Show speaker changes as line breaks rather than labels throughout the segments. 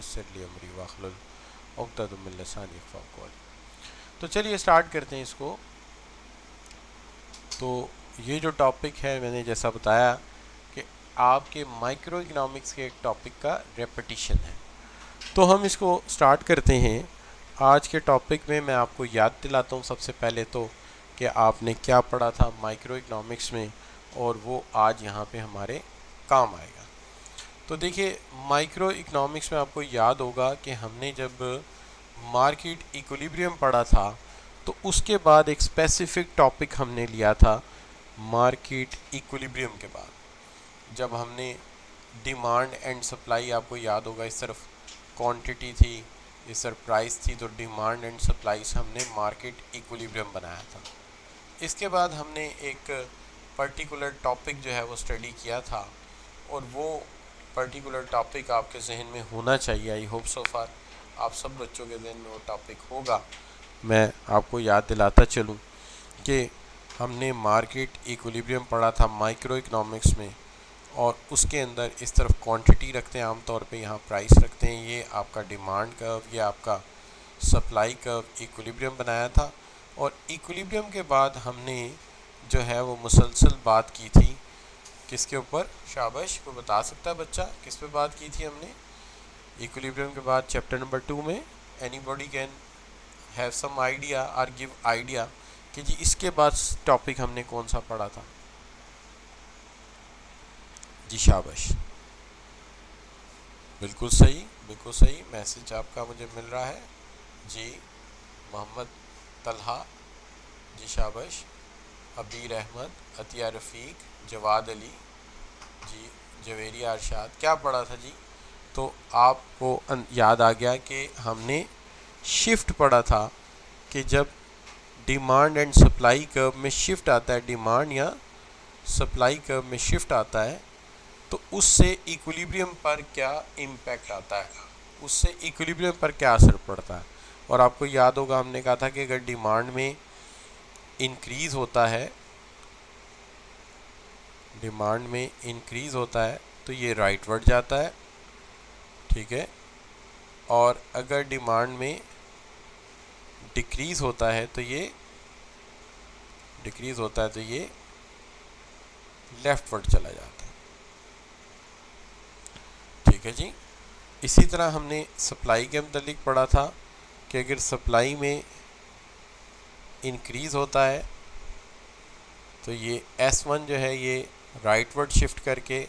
यस्सिर अमरी वाहलुल उक़दतम मिन लिसानी यफ़क़हू क़ौली। तो चलिए स्टार्ट करते हैं इसको। तो ये जो टॉपिक है मैंने जैसा बताया कि आपके माइक्रो इकोनॉमिक्स के एक टॉपिक का रेपिटिशन है, तो हम इसको स्टार्ट करते हैं। आज के टॉपिक में मैं आपको याद दिलाता हूँ सबसे पहले तो कि आपने क्या पढ़ा था माइक्रो इकोनॉमिक्स में, और वो आज यहाँ पे हमारे काम आएगा। तो देखिए, माइक्रो इकोनॉमिक्स में आपको याद होगा कि हमने जब मार्केट इक्विलिब्रियम पढ़ा था तो उसके बाद एक स्पेसिफिक टॉपिक हमने लिया था मार्केट इक्विलिब्रियम के बाद, जब हमने डिमांड एंड सप्लाई, आपको याद होगा इस तरफ क्वांटिटी थी, इस तरफ प्राइस थी, तो डिमांड एंड सप्लाई से हमने मार्केट इक्विलिब्रियम बनाया था। इसके बाद हमने एक पर्टिकुलर टॉपिक जो है वो स्टडी किया था, और वो पर्टिकुलर टॉपिक आपके जहन में होना चाहिए। आई होप सो फार आप सब बच्चों के जहन में वो टॉपिक होगा। मैं आपको याद दिलाता चलूँ कि हमने मार्केट इक्विलिब्रियम पढ़ा था माइक्रो इकोनॉमिक्स में, और उसके अंदर इस तरफ क्वांटिटी रखते हैं आमतौर पे, यहाँ प्राइस रखते हैं, ये आपका डिमांड कर्व, ये आपका सप्लाई कर्व इक्विलिब्रियम बनाया था। और इक्विलिब्रियम के बाद हमने जो है वो मुसलसल बात की थी किसके ऊपर? शाबाश, को बता सकता है बच्चा किस पे बात की थी हमने इक्विलिब्रियम के बाद चैप्टर नंबर 2 में? Anybody can have some idea और गिव आइडिया कि जी इसके बाद टॉपिक हमने कौन सा पढ़ा था? जी शाबाश, बिल्कुल सही, बिल्कुल सही मैसेज आपका मुझे मिल रहा है जी। मोहम्मद तलहा, जी शाबाश। अबीर अहमद, अतिया रफ़ीक, जवाद अली, जी जवेरिया अरशाद, क्या पढ़ा था जी? तो आपको याद आ गया कि हमने शिफ्ट पढ़ा था कि जब डिमांड एंड सप्लाई कर्व में शिफ्ट आता है, डिमांड या सप्लाई कर्व में शिफ्ट आता है, तो उससे इक्विलिब्रियम पर क्या इम्पैक्ट आता है, उससे इक्विलिब्रियम पर क्या असर पड़ता है। और आपको याद होगा हमने कहा था कि अगर डिमांड में इंक्रीज़ होता है, डिमांड में इंक्रीज़ होता है तो ये राइटवर्ड जाता है, ठीक है, और अगर डिमांड में डिक्रीज़ होता है तो ये लेफ्टवर्ड चला जाता है, ठीक है जी। इसी तरह हमने सप्लाई के मुतालिक पढ़ा था कि अगर सप्लाई में इंक्रीज़ होता है तो ये S1 जो है ये राइटवर्ड शिफ्ट करके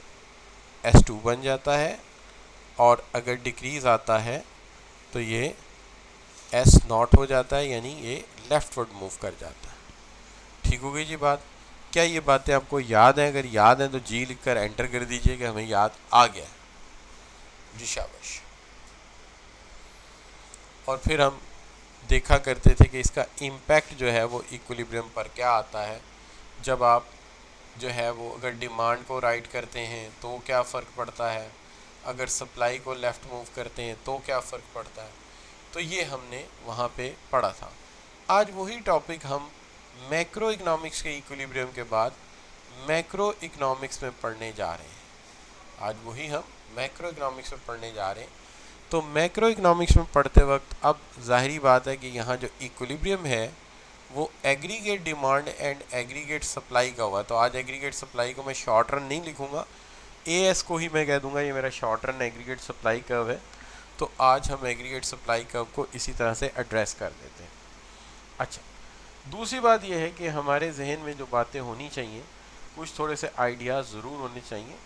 S2 बन जाता है, और अगर डिक्रीज़ आता है तो ये S0 हो जाता है, यानी ये लेफ्टवर्ड मूव कर जाता है। ठीक हो गई जी बात? क्या ये बातें आपको याद हैं? अगर याद हैं तो जी लिखकर एंटर कर दीजिए कि हमें याद आ गया है। जी शाबाश। और फिर हम देखा करते थे कि इसका इम्पैक्ट जो है वो इक्विलिब्रियम पर क्या आता है। जब आप जो है वो अगर डिमांड को राइट करते हैं तो क्या फ़र्क पड़ता है, अगर सप्लाई को लेफ़्ट मूव करते हैं तो क्या फ़र्क पड़ता है, तो ये हमने वहाँ पे पढ़ा था। आज वही टॉपिक हम मैक्रो इकोनॉमिक्स के इक्विलिब्रियम के बाद मैक्रो इकोनॉमिक्स में पढ़ने जा रहे हैं। आज वही हम मैक्रो इकोनॉमिक्स में पढ़ने जा रहे हैं। तो मैक्रो इकोनॉमिक्स में पढ़ते वक्त अब ज़ाहिरी बात है कि यहाँ जो इक्विलिब्रियम है वो aggregate demand and aggregate supply का हुआ। तो आज एग्रीगेट सप्लाई को मैं शॉर्ट रन नहीं लिखूँगा, AS को ही मैं कह दूँगा ये मेरा short run aggregate supply curve है। तो आज हम एग्रीगेट सप्लाई कर्व को इसी तरह से एड्रेस कर देते हैं। अच्छा, दूसरी बात यह है कि हमारे जहन में जो बातें होनी चाहिए, कुछ थोड़े से आइडियाज़ ज़रूर होने चाहिए।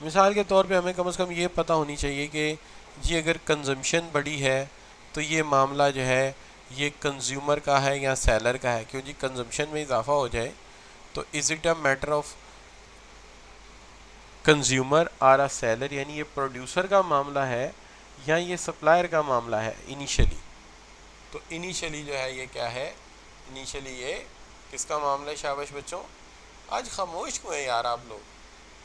मिसाल के तौर पे हमें कम से कम ये पता होनी चाहिए कि जी अगर कंजम्पशन बढ़ी है तो ये मामला जो है ये कंज्यूमर का है या सेलर का है। क्यों जी? कंजम्पशन में इजाफा हो जाए तो is it a matter of consumer or a seller, यानी ये प्रोड्यूसर का मामला है या ये सप्लायर का मामला है इनिशियली। तो इनिशियली जो है ये क्या है? इनिशियली ये किसका मामला है? शाबाश बच्चों, आज खामोश क्यों है यार आप लोग?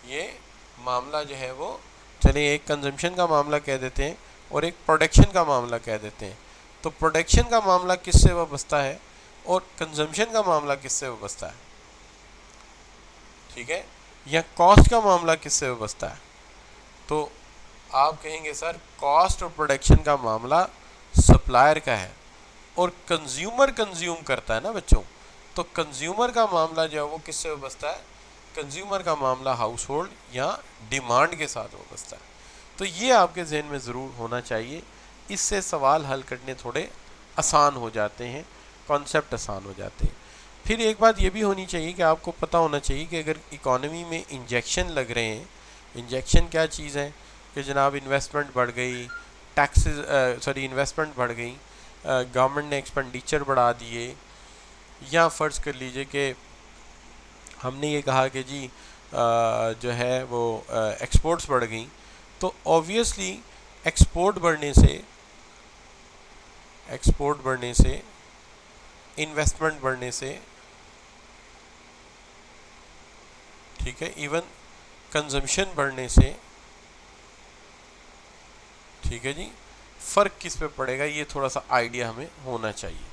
ये मामला जो है वो, चलिए एक कंजम्पशन का मामला कह देते हैं और एक प्रोडक्शन का मामला कह देते हैं। तो प्रोडक्शन का मामला किससे वाबस्ता है और कंजम्पशन का मामला किससे वाबस्ता है? ठीक है, या कॉस्ट का मामला किससे वाबस्ता है? तो आप कहेंगे सर कॉस्ट ऑफ प्रोडक्शन का मामला सप्लायर का है और कंज्यूमर कंज्यूम करता है ना बच्चों, तो कंज्यूमर का मामला जो है वो किससे बसता है, कंज्यूमर का मामला हाउस होल्ड या डिमांड के साथ बसता है। तो ये आपके जहन में ज़रूर होना चाहिए, इससे सवाल हल करने थोड़े आसान हो जाते हैं, कॉन्सेप्ट आसान हो जाते हैं। फिर एक बात ये भी होनी चाहिए कि आपको पता होना चाहिए कि अगर इकॉनमी में इंजेक्शन लग रहे हैं, इंजेक्शन क्या चीज़ है कि जनाब इन्वेस्टमेंट बढ़ गई, टैक्सेस इन्वेस्टमेंट बढ़ गई, गवर्नमेंट ने एक्सपेंडिचर बढ़ा दिए, या फ़र्ज़ कर लीजिए कि हमने ये कहा कि जी जो है वो एक्सपोर्ट्स बढ़ गई, तो ऑब्वियसली एक्सपोर्ट बढ़ने से इन्वेस्टमेंट बढ़ने से, ठीक है, इवन कंजम्पशन बढ़ने से, ठीक है जी, फ़र्क किस पे पड़ेगा ये थोड़ा सा आइडिया हमें होना चाहिए।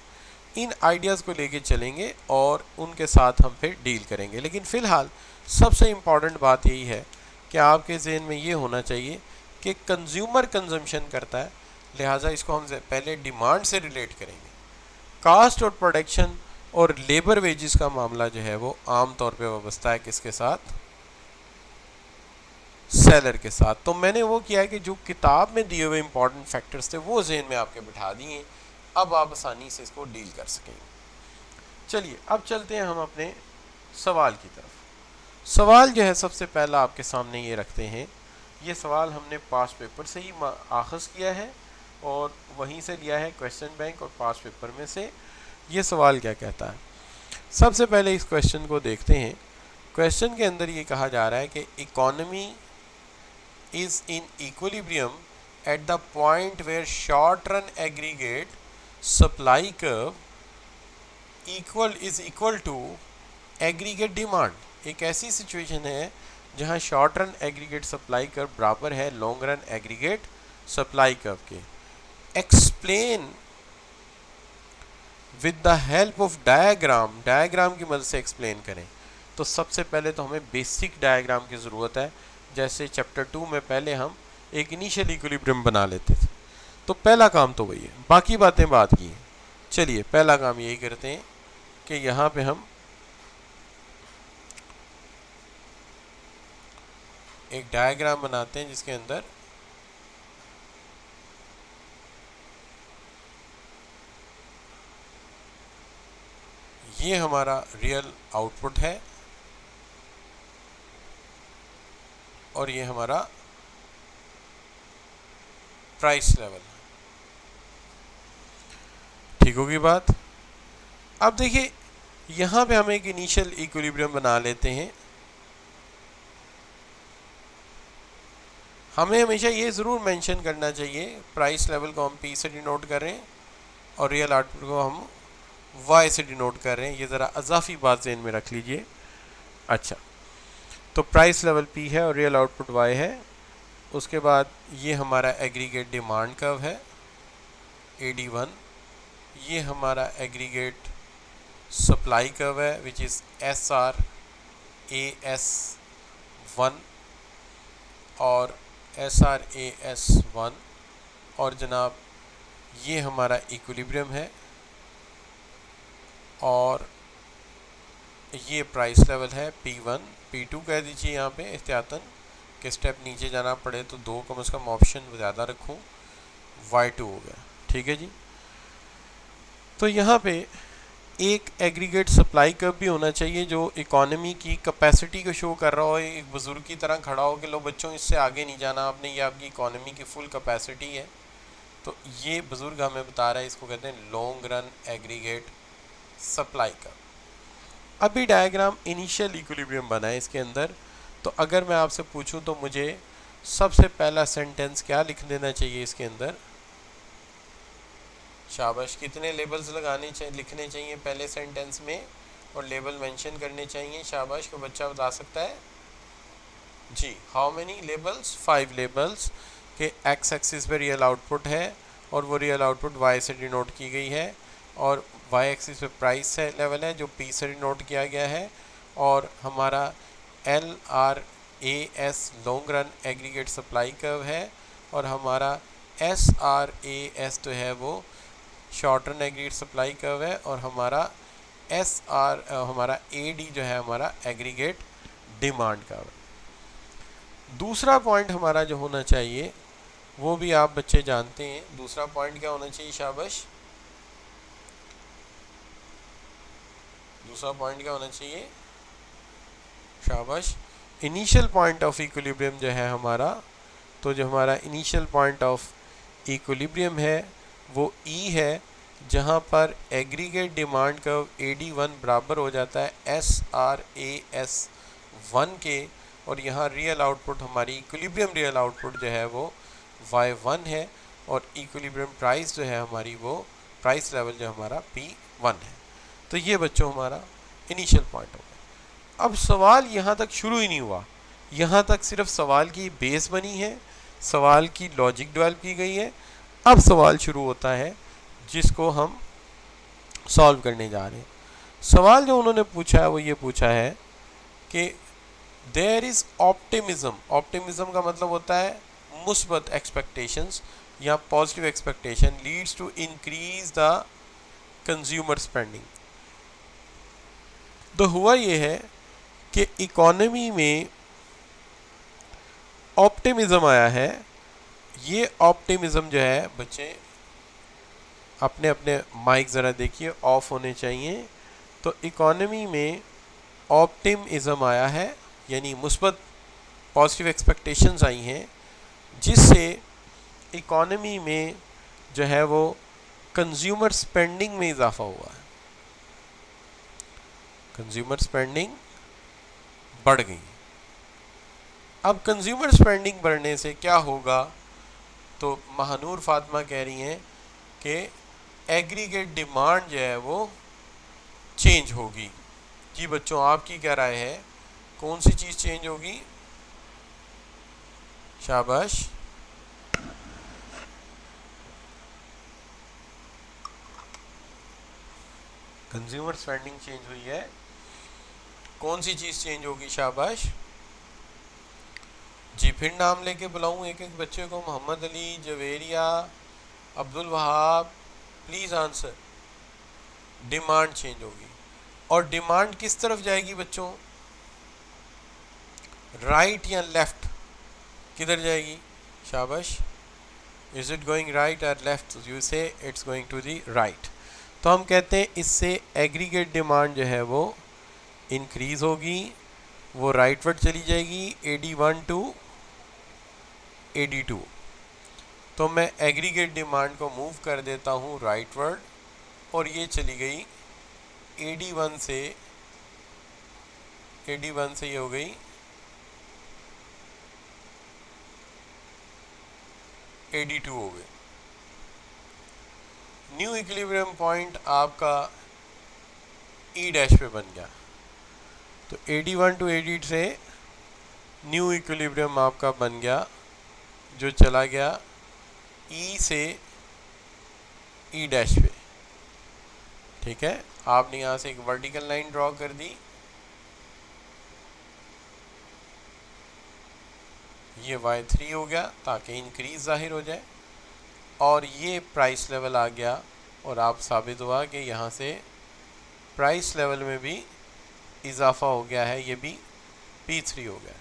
इन आइडियाज़ को लेके चलेंगे और उनके साथ हम फिर डील करेंगे। लेकिन फ़िलहाल सबसे इम्पॉर्टेंट बात यही है कि आपके जहन में ये होना चाहिए कि कंज्यूमर कंजम्पशन करता है, लिहाजा इसको हम पहले डिमांड से रिलेट करेंगे। कास्ट और प्रोडक्शन और लेबर वेजेस का मामला जो है वो आम तौर पे वाबस्ता है किसके साथ, सेलर के साथ। तो मैंने वो किया है कि जो किताब में दिए हुए इंपॉर्टेंट फैक्टर्स थे वो जहन में आपके बिठा दिए, अब आप आसानी से इसको डील कर सकेंगे। चलिए अब चलते हैं हम अपने सवाल की तरफ। सवाल जो है सबसे पहला आपके सामने ये रखते हैं, ये सवाल हमने पास पेपर से ही आखज़ किया है और वहीं से लिया है, क्वेश्चन बैंक और पास पेपर में से। ये सवाल क्या कहता है, सबसे पहले इस क्वेश्चन को देखते हैं। क्वेश्चन के अंदर ये कहा जा रहा है कि economy is in equilibrium at the point where short run aggregate supply curve is equal to aggregate demand। एक ऐसी सिचुएशन है जहां short run aggregate supply curve बराबर है long run aggregate supply curve के। Explain with the help of diagram, diagram की मदद से एक्सप्लेन करें। तो सबसे पहले तो हमें बेसिक डायग्राम की ज़रूरत है, जैसे चैप्टर 2 में पहले हम एक इनिशियल इक्विलिब्रियम बना लेते थे। तो पहला काम तो वही है, बाकी बातें बात की हैं। चलिए पहला काम यही करते हैं कि यहाँ पे हम एक डायग्राम बनाते हैं जिसके अंदर ये हमारा रियल आउटपुट है और ये हमारा प्राइस लेवल है। ठीक होगी बात। अब देखिए यहाँ पे हम एक इनिशियल इक्विलिब्रियम बना लेते हैं। हमें हमेशा ये ज़रूर मेंशन करना चाहिए, प्राइस लेवल को हम P से डिनोट कर रहे हैं और रियल आउटपुट को हम Y से डिनोट कर रहे हैं। ये ज़रा अजाफी बात ज़हन में रख लीजिए। अच्छा, तो प्राइस लेवल P है और रियल आउटपुट Y है। उसके बाद ये हमारा एग्रीगेट डिमांड कर्व है AD1, ये हमारा एग्रीगेट सप्लाई कर्व है विच इज़ SRAS1 और SRAS1, और जनाब ये हमारा इक्विलिब्रियम है और ये प्राइस लेवल है P1, P2 कह दीजिए यहाँ पे एहतियातन कि स्टेप नीचे जाना पड़े तो दो कम से कम ऑप्शन ज़्यादा रखूँ, Y2 हो गया। ठीक है जी। तो यहाँ पे एक एग्रीगेट सप्लाई कर्व भी होना चाहिए जो इकोनॉमी की कैपेसिटी को शो कर रहा हो, एक बुज़ुर्ग की तरह खड़ा हो कि लो बच्चों इससे आगे नहीं जाना आपने, ये आपकी इकोनॉमी की फुल कैपेसिटी है। तो ये बुज़ुर्ग हमें बता रहा है, इसको कहते हैं long run aggregate supply curve. अभी डायग्राम इनिशियल इक्विलिब्रियम बना है इसके अंदर। तो अगर मैं आपसे पूछूं तो मुझे सबसे पहला सेंटेंस क्या लिख देना चाहिए इसके अंदर, शाबाश, कितने लेबल्स लगाने चाहिए, लिखने चाहिए पहले सेंटेंस में और लेबल मेंशन करने चाहिए, शाबाश। को बच्चा बता सकता है जी, हाउ मेनी लेबल्स, 5 लेबल्स के एक्स एक्सिस पे रियल आउटपुट है और वो रियल आउटपुट वाई से डिनोट की गई है और वाई एक्सिस पे प्राइस है लेवल है जो पी से डिनोट किया गया है, और हमारा LRAS long run aggregate supply curve है और हमारा SRAS तो है वो short run aggregate supply curve है, और हमारा हमारा AD जो है हमारा एग्रीगेट डिमांड कर्व है। दूसरा पॉइंट हमारा जो होना चाहिए वो भी आप बच्चे जानते हैं। दूसरा पॉइंट क्या होना चाहिए शाबाश? दूसरा पॉइंट क्या होना चाहिए शाबाश? इनिशियल पॉइंट ऑफ इक्विलिब्रियम जो है हमारा, तो जो हमारा इनिशियल पॉइंट ऑफ इक्विलिब्रियम है वो E है, जहाँ पर एग्रीगेट डिमांड कर्व AD1 बराबर हो जाता है SRAS1 के, और यहाँ रियल आउटपुट हमारी इक्विलिब्रियम रियल आउटपुट जो है वो Y1 है, और इक्विलिब्रियम प्राइस जो है हमारी वो प्राइस लेवल जो हमारा P1 है। तो ये बच्चों हमारा इनिशियल पॉइंट हो गया। अब सवाल यहाँ तक शुरू ही नहीं हुआ, यहाँ तक सिर्फ सवाल की बेस बनी है, सवाल की लॉजिक डेवलप की गई है। अब सवाल शुरू होता है जिसको हम सॉल्व करने जा रहे हैं। सवाल जो उन्होंने पूछा है वो ये पूछा है कि देयर इज़ ऑप्टिमिज्म। ऑप्टिमिज्म का मतलब होता है मुस्बत एक्सपेक्टेशंस या positive expectation leads to increase the consumer spending. तो हुआ ये है कि इकोनॉमी में ऑप्टिमिज्म आया है। ये ऑप्टिमिज्म जो है बच्चे अपने अपने माइक ज़रा देखिए ऑफ होने चाहिए। तो इकोनॉमी में ऑप्टिमिज्म आया है, यानी मुस्बत पॉजिटिव एक्सपेक्टेशंस आई हैं, जिससे इकोनॉमी में जो है वो कंज्यूमर स्पेंडिंग में इजाफा हुआ है। कंज्यूमर स्पेंडिंग बढ़ गई। अब कंज्यूमर स्पेंडिंग बढ़ने से क्या होगा? तो महानूर फातिमा कह रही हैं कि एग्रीगेट डिमांड जो है वो चेंज होगी। जी बच्चों, आपकी क्या राय है? कौन सी चीज़ चेंज होगी? शाबाश। कंज्यूमर स्पेंडिंग चेंज हुई है, कौन सी चीज़ चेंज होगी? शाबाश जी। फिर नाम लेके बुलाऊं एक एक बच्चे को। Mohammad Ali, Javeria, Abdul Wahab, please answer. Demand change होगी, और डिमांड किस तरफ जाएगी बच्चों? राइट या लेफ्ट? किधर जाएगी? शाबाश। इज इट गोइंग राइट और left? You say it's going to the right. तो हम कहते हैं इससे एग्रीगेट डिमांड जो है वो इंक्रीज होगी, वो राइटवर्ड चली जाएगी AD1 टू AD2। तो मैं एग्रीगेट डिमांड को मूव कर देता हूँ राइटवर्ड, और ये चली गई AD1 से ये हो गई AD2 हो गई। न्यू इक्विलिब्रियम पॉइंट आपका E डैश पे बन गया। तो AD1 टू AD से न्यू इक्विलिब्रियम आपका बन गया, जो चला गया E से E डैश पे। ठीक है, आपने यहाँ से एक वर्टिकल लाइन ड्रॉ कर दी, ये Y3 हो गया ताकि इंक्रीज जाहिर हो जाए, और ये प्राइस लेवल आ गया, और आप साबित हुआ कि यहाँ से प्राइस लेवल में भी इजाफा हो गया है, ये भी P3 हो गया।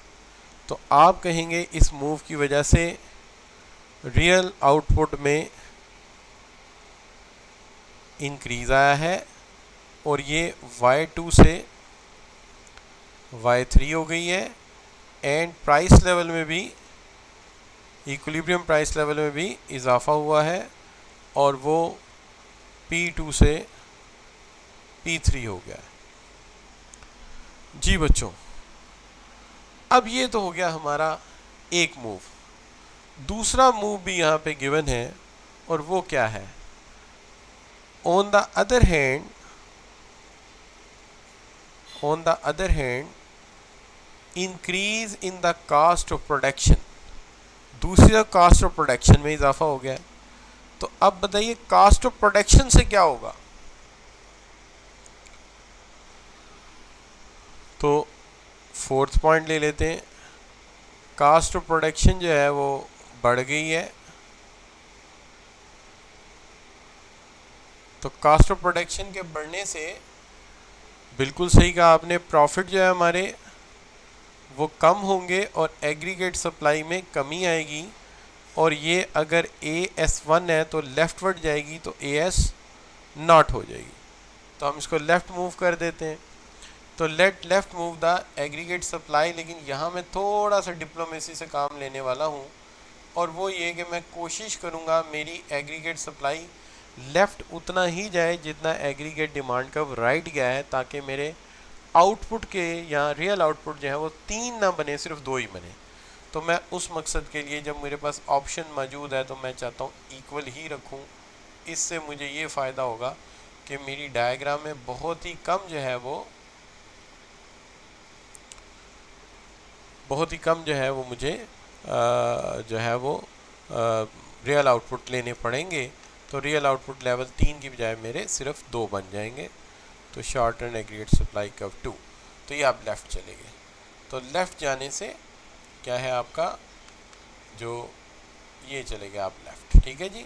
तो आप कहेंगे इस मूव की वजह से रियल आउटपुट में इंक्रीज आया है, और ये Y2 से Y3 हो गई है, एंड प्राइस लेवल में भी, इक्विलिब्रियम प्राइस लेवल में भी इजाफा हुआ है, और वो P2 से P3 हो गया है। जी बच्चों, अब ये तो हो गया हमारा एक मूव। दूसरा मूव भी यहाँ पे गिवन है, और वो क्या है? On the other hand increase in the cost of production. दूसरी कास्ट ऑफ प्रोडक्शन में इजाफा हो गया है। तो अब बताइए कास्ट ऑफ प्रोडक्शन से क्या होगा? तो फोर्थ पॉइंट ले लेते हैं। कास्ट ऑफ प्रोडक्शन जो है वो बढ़ गई है। तो कास्ट ऑफ प्रोडक्शन के बढ़ने से बिल्कुल सही कहा आपने, प्रॉफिट जो है हमारे वो कम होंगे और एग्रीगेट सप्लाई में कमी आएगी। और ये अगर AS1 है तो लेफ्टवर्ड जाएगी, तो AS नॉट हो जाएगी। तो हम इसको लेफ़्ट मूव कर देते हैं। तो let left move the aggregate supply. लेकिन यहाँ मैं थोड़ा सा डिप्लोमेसी से काम लेने वाला हूँ, और वो ये कि मैं कोशिश करूँगा मेरी एग्रीगेट सप्लाई लेफ़्ट उतना ही जाए जितना एग्रीगेट डिमांड का राइट गया है, ताकि मेरे आउटपुट के या रियल आउटपुट जो है वो 3 ना बने, सिर्फ 2 ही बने। तो मैं उस मकसद के लिए जब मेरे पास ऑप्शन मौजूद है तो मैं चाहता हूँ इक्वल ही रखूँ। इससे मुझे ये फ़ायदा होगा कि मेरी डायग्राम में बहुत ही कम जो है वो मुझे जो है वो रियल आउटपुट लेने पड़ेंगे। तो रियल आउटपुट लेवल 3 की बजाय मेरे सिर्फ 2 बन जाएंगे। तो short and aggregate supply curve 2। तो ये आप लेफ़्ट चले गए। तो लेफ़्ट जाने से क्या है आपका, जो ये चले गए आप लेफ़्ट, ठीक है जी।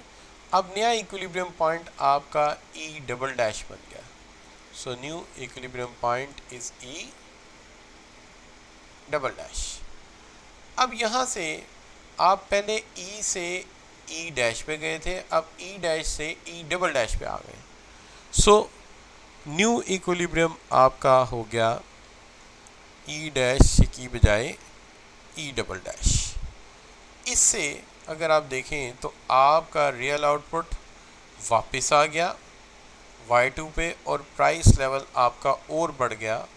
अब नया इक्विलिब्रियम पॉइंट आपका E डबल डैश बन गया। So new equilibrium point is E double dash. अब यहाँ से आप पहले E से E डैश पे गए थे, अब E डैश से E डबल डैश पे आ गए। सो न्यू इक्विलिब्रियम आपका हो गया E डैश की बजाय E डबल डैश। इससे अगर आप देखें तो आपका रियल आउटपुट वापस आ गया Y2 पे, और प्राइस लेवल आपका और बढ़ गया,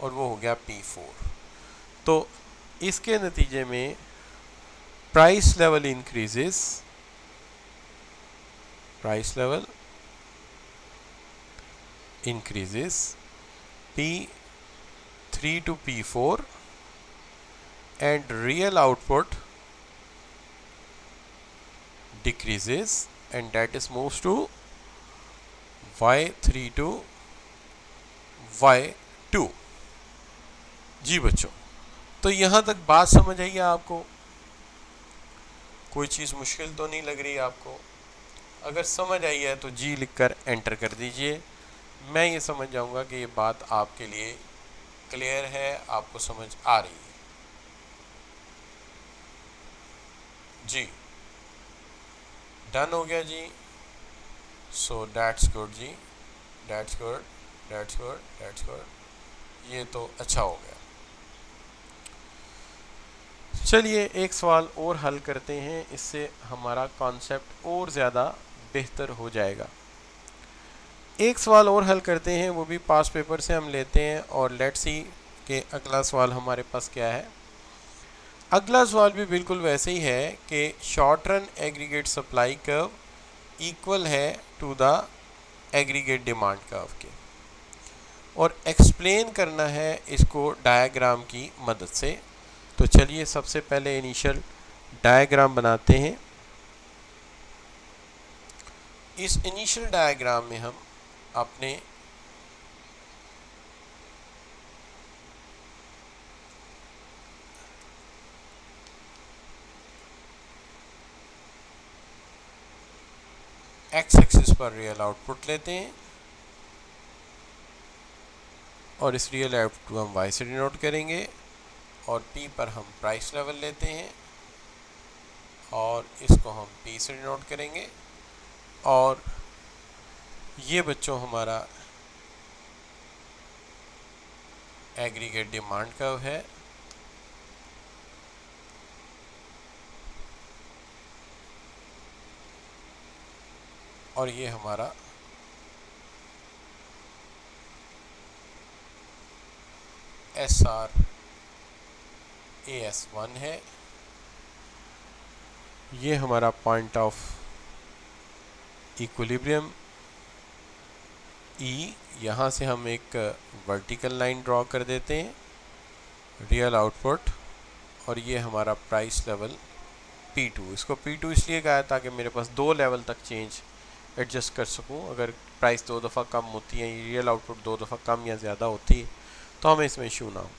और वो हो गया P4। तो इसके नतीजे में price level increases, P3 to P4 and real output decreases, and that is moves to Y3 to Y2। जी बच्चों, तो यहाँ तक बात समझ आई है आपको? कोई चीज़ मुश्किल तो नहीं लग रही आपको? अगर समझ आई है तो जी लिखकर एंटर कर दीजिए। मैं ये समझ जाऊँगा कि ये बात आपके लिए क्लियर है, आपको समझ आ रही है। जी डन हो गया जी। सो दैट्स गुड जी, दैट्स गुड। ये तो अच्छा हो गया। चलिए एक सवाल और हल करते हैं, इससे हमारा कॉन्सेप्ट और ज़्यादा बेहतर हो जाएगा। एक सवाल और हल करते हैं, वो भी पास पेपर से हम लेते हैं, और लेट्स सी कि अगला सवाल हमारे पास क्या है। अगला सवाल भी बिल्कुल वैसे ही है कि short run aggregate supply curve equal है to the aggregate demand curve के, और एक्सप्लेन करना है इसको डायग्राम की मदद से। तो चलिए सबसे पहले इनिशियल डायग्राम बनाते हैं। इस इनिशियल डायग्राम में हम अपने एक्स एक्सिस पर रियल आउटपुट लेते हैं, और इस रियल आउटपुट को हम वाई से डिनोट करेंगे, और P पर हम प्राइस लेवल लेते हैं, और इसको हम P से डिनोट करेंगे। और ये बच्चों हमारा एग्रीगेट डिमांड कर्व है, और ये हमारा SR AS1 है। ये हमारा पॉइंट ऑफ इक्विलिब्रियम E। यहाँ से हम एक वर्टिकल लाइन ड्रॉ कर देते हैं, रियल आउटपुट, और ये हमारा प्राइस लेवल P2। इसको P2 इसलिए कहा है ताकि मेरे पास 2 लेवल तक चेंज एडजस्ट कर सकूं। अगर प्राइस 2 दफ़ा कम होती है, रियल आउटपुट 2 दफ़ा कम या ज़्यादा होती है, तो हमें इसमें इशू ना हो।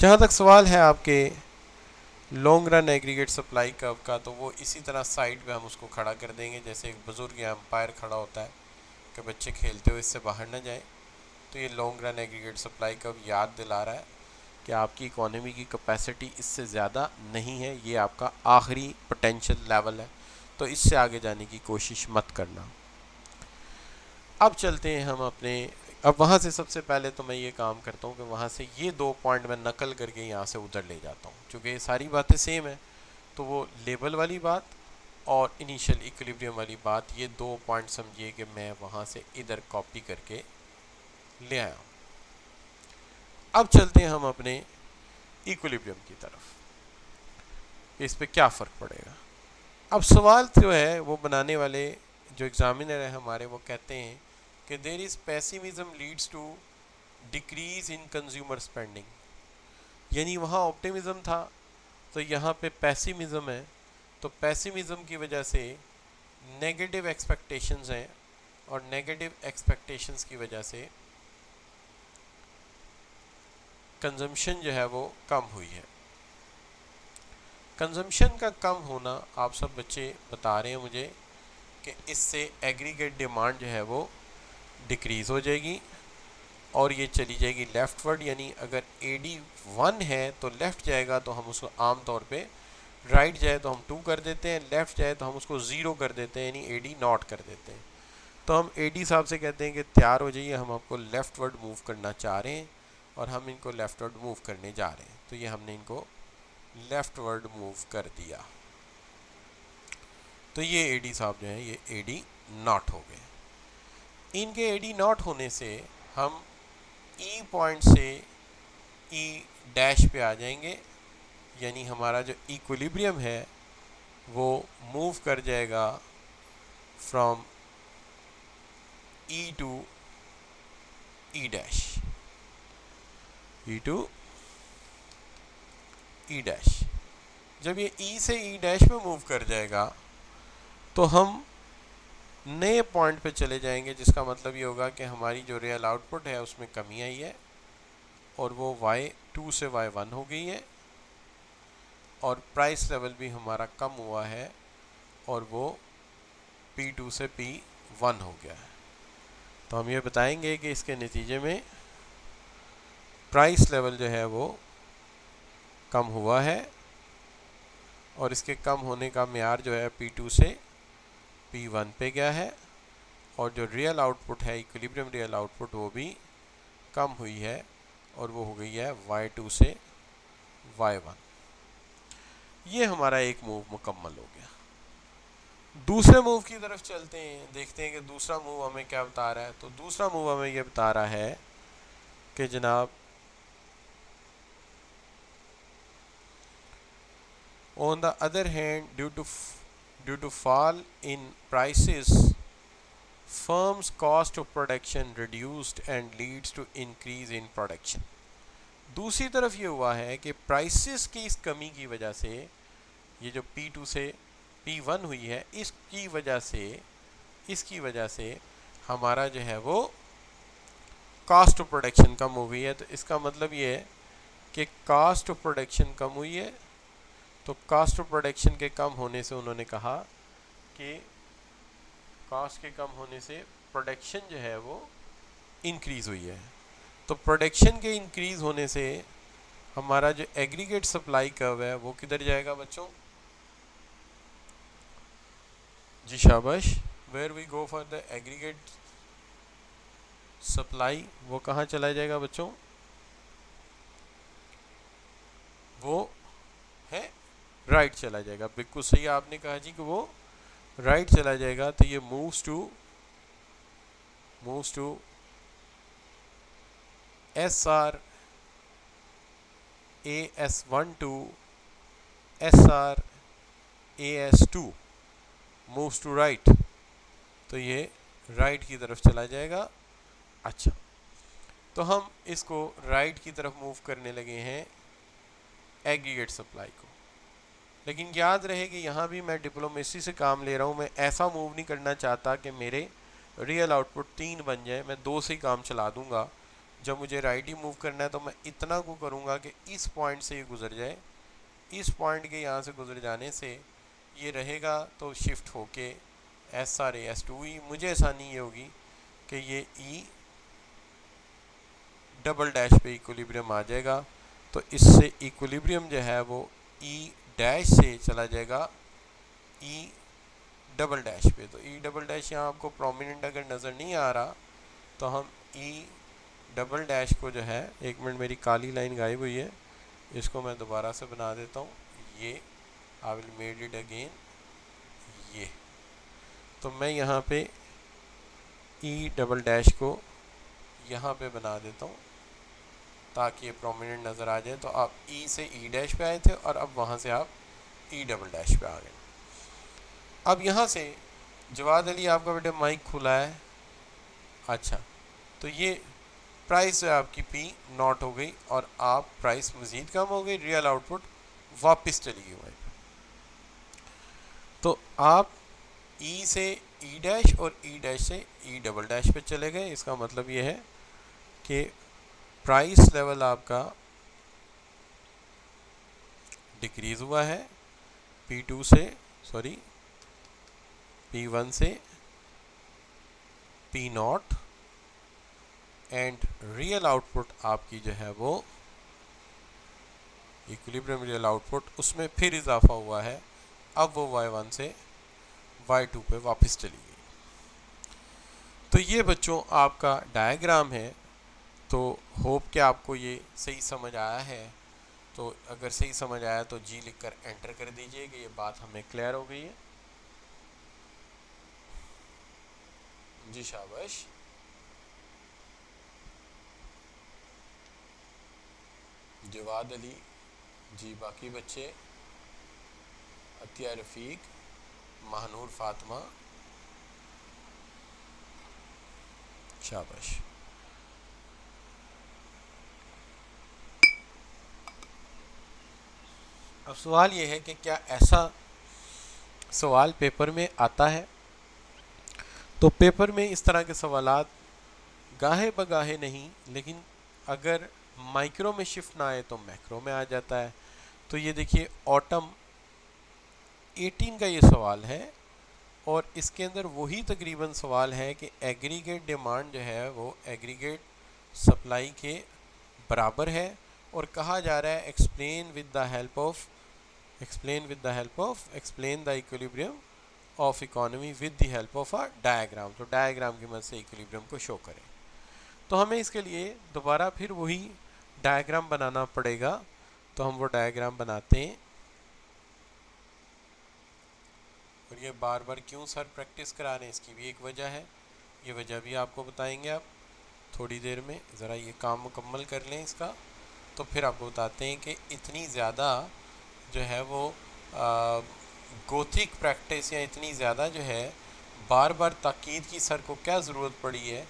जहाँ तक सवाल है आपके long run aggregate supply curve का, तो वो इसी तरह साइड पे हम उसको खड़ा कर देंगे जैसे एक बुज़ुर्ग या अंपायर खड़ा होता है कि बच्चे खेलते हुए इससे बाहर ना जाए। तो ये long run aggregate supply curve याद दिला रहा है कि आपकी इकोनॉमी की कैपेसिटी इससे ज़्यादा नहीं है, ये आपका आखिरी पोटेंशियल लेवल है, तो इससे आगे जाने की कोशिश मत करना। अब चलते हैं हम अपने, अब वहाँ से सबसे पहले तो मैं ये काम करता हूँ कि वहाँ से ये 2 पॉइंट मैं नकल करके यहाँ से उधर ले जाता हूँ, क्योंकि ये सारी बातें सेम है। तो वो लेवल वाली बात और इनिशियल इक्विलिब्रियम वाली बात, ये 2 पॉइंट समझिए कि मैं वहाँ से इधर कॉपी करके ले आया हूँ। अब चलते हैं हम अपने इक्विलिब्रियम की तरफ, इस पे क्या फ़र्क पड़ेगा। अब सवाल जो है वो बनाने वाले जो एग्जामिनर है हमारे, वो कहते हैं कि there is pessimism leads to decrease in consumer spending, यानी वहाँ ऑप्टिमिज्म था तो यहाँ पे पेसिमिज्म है, तो पेसिमिज्म की वजह से नेगेटिव एक्सपेक्टेशंस हैं और नेगेटिव एक्सपेक्टेशंस की वजह से कंजम्पशन जो है वो कम हुई है। कंजम्पशन का कम होना, आप सब बच्चे बता रहे हैं मुझे कि इससे एग्रीगेट डिमांड जो है वो डिक्रीज़ हो जाएगी और ये चली जाएगी लेफ्टवर्ड, यानी अगर AD 1 है तो लेफ़्ट जाएगा तो हम उसको आम तौर पे, राइट जाए तो हम 2 कर देते हैं, लेफ़्ट जाए तो हम उसको 0 कर देते हैं, यानी AD नॉट कर देते हैं। तो हम AD साहब से कहते हैं कि तैयार हो जाइए, हम आपको लेफ्टवर्ड मूव करना चाह रहे हैं और हम इनको लेफ्टवर्ड मूव करने जा रहे हैं। तो ये हमने इनको लेफ्टवर्ड मूव कर दिया, तो ये AD साहब जो है ये AD नॉट हो गए। इनके AD नॉट होने से हम E पॉइंट से E डैश पे आ जाएंगे, यानी हमारा जो इक्विलिब्रियम है वो मूव कर जाएगा from E to E dash, E to E dash. जब ये E से E डैश पे मूव कर जाएगा तो हम नए पॉइंट पे चले जाएंगे, जिसका मतलब ये होगा कि हमारी जो रियल आउटपुट है उसमें कमी आई है और वो Y2 से Y1 हो गई है और प्राइस लेवल भी हमारा कम हुआ है और वो P2 से P1 हो गया है। तो हम ये बताएंगे कि इसके नतीजे में प्राइस लेवल जो है वो कम हुआ है और इसके कम होने का म्यार जो है P2 से P1 पे गया है और जो रियल आउटपुट है, इक्विलिब्रियम रियल आउटपुट, वो भी कम हुई है और वो हो गई है Y2 से Y1। ये हमारा एक मूव मुकम्मल हो गया। दूसरे मूव की तरफ चलते हैं, देखते हैं कि दूसरा मूव हमें क्या बता रहा है। तो दूसरा मूव हमें ये बता रहा है कि जनाब on the other hand due to fall in prices firms cost of production reduced and leads to increase in production। दूसरी तरफ ये हुआ है कि प्राइसेस की इस कमी की वजह से ये जो P2 से P1 हुई है, इसकी वजह से हमारा जो है वो कॉस्ट ऑफ प्रोडक्शन कम हो गई है। तो इसका मतलब ये है कि कॉस्ट ऑफ प्रोडक्शन कम हुई है, तो कॉस्ट ऑफ प्रोडक्शन के कम होने से उन्होंने कहा कि कॉस्ट के कम होने से प्रोडक्शन जो है वो इंक्रीज़ हुई है। तो प्रोडक्शन के इंक्रीज़ होने से हमारा जो एग्रीगेट सप्लाई कर्व है वो किधर जाएगा बच्चों? जी शाबाश, where we go for the aggregate supply, वो कहाँ चला जाएगा बच्चों? वो है राइट चला जाएगा। बिल्कुल सही आपने कहा जी कि वो राइट चला जाएगा। तो ये moves to SR AS1 to SR AS2, moves to right, तो ये राइट की तरफ चला जाएगा। अच्छा, तो हम इसको राइट की तरफ मूव करने लगे हैं एग्रीगेट सप्लाई को, लेकिन याद रहे कि यहाँ भी मैं डिप्लोमेसी से काम ले रहा हूँ। मैं ऐसा मूव नहीं करना चाहता कि मेरे रियल आउटपुट 3 बन जाए, मैं 2 से ही काम चला दूंगा। जब मुझे राइट ही मूव करना है तो मैं इतना को करूँगा कि इस पॉइंट से ये गुजर जाए, इस पॉइंट के यहाँ से गुजर जाने से ये रहेगा, तो शिफ्ट होके S/S2E, मुझे आसानी ये होगी कि ये E डबल डैश पे इक्विलिब्रियम आ जाएगा। तो इससे इक्विलिब्रियम जो है वो E डैश से चला जाएगा E डबल डैश पे। तो E डबल डैश यहाँ आपको प्रोमिनेंट अगर नज़र नहीं आ रहा तो हम E डबल डैश को जो है, एक मिनट मेरी काली लाइन गायब हुई है, इसको मैं दोबारा से बना देता हूँ। ये I will made it again, ये तो मैं यहाँ पे E डबल डैश को यहाँ पे बना देता हूँ ताकि ये प्रोमिनेंट नज़र आ जाए। तो आप E से E डैश पे आए थे और अब वहाँ से आप E डबल डैश पे आ गए। अब यहाँ से जवाद अली आपका बेटा माइक खुला है। अच्छा, तो ये प्राइस है आपकी P नॉट हो गई और आप प्राइस मज़ीद कम हो गई, रियल आउटपुट वापस चली गई वहीं पे। तो आप E से E डैश और E डैश से E डबल डैश पे चले गए। इसका मतलब ये है कि प्राइस लेवल आपका डिक्रीज हुआ है P2 से, सॉरी P1 से P not, and real output आपकी जो है वो इक्विलिब्रियम रियल आउटपुट, उसमें फिर इजाफा हुआ है। अब वो Y1 से Y2 पे वापस चली गई। तो ये बच्चों आपका डायग्राम है। तो होप कि आपको ये सही समझ आया है। तो अगर सही समझ आया तो जी लिखकर एंटर कर दीजिए कि ये बात हमें क्लियर हो गई है। जी शाबाश। जवाद अली जी, बाकी बच्चे अतिया रफ़ीक, महानूर फातिमा, शाबाश। अब सवाल ये है कि क्या ऐसा सवाल पेपर में आता है? तो पेपर में इस तरह के सवालात गाहे बगाहे नहीं, लेकिन अगर माइक्रो में शिफ्ट ना आए तो मैक्रो में आ जाता है। तो ये देखिए ऑटम 18 का ये सवाल है और इसके अंदर वही तकरीबन सवाल है कि एग्रीगेट डिमांड जो है वो एग्रीगेट सप्लाई के बराबर है और कहा जा रहा है explain with the help of explain the equilibrium of economy with the help of a diagram. तो डायग्राम की मदद से इक्विलिब्रियम को शो करें। तो हमें इसके लिए दोबारा फिर वही डायग्राम बनाना पड़ेगा। तो हम वो डायग्राम बनाते हैं। और ये बार बार क्यों सर प्रैक्टिस करा रहे हैं, इसकी भी एक वजह है। ये वजह भी आपको बताएंगे आप थोड़ी देर में। ज़रा ये काम मुकम्मल कर लें इसका, तो फिर आपको बताते हैं कि इतनी ज़्यादा जो है वो गोथिक प्रैक्टिस या इतनी ज़्यादा जो है बार बार ताकीद की सर को क्या ज़रूरत पड़ी है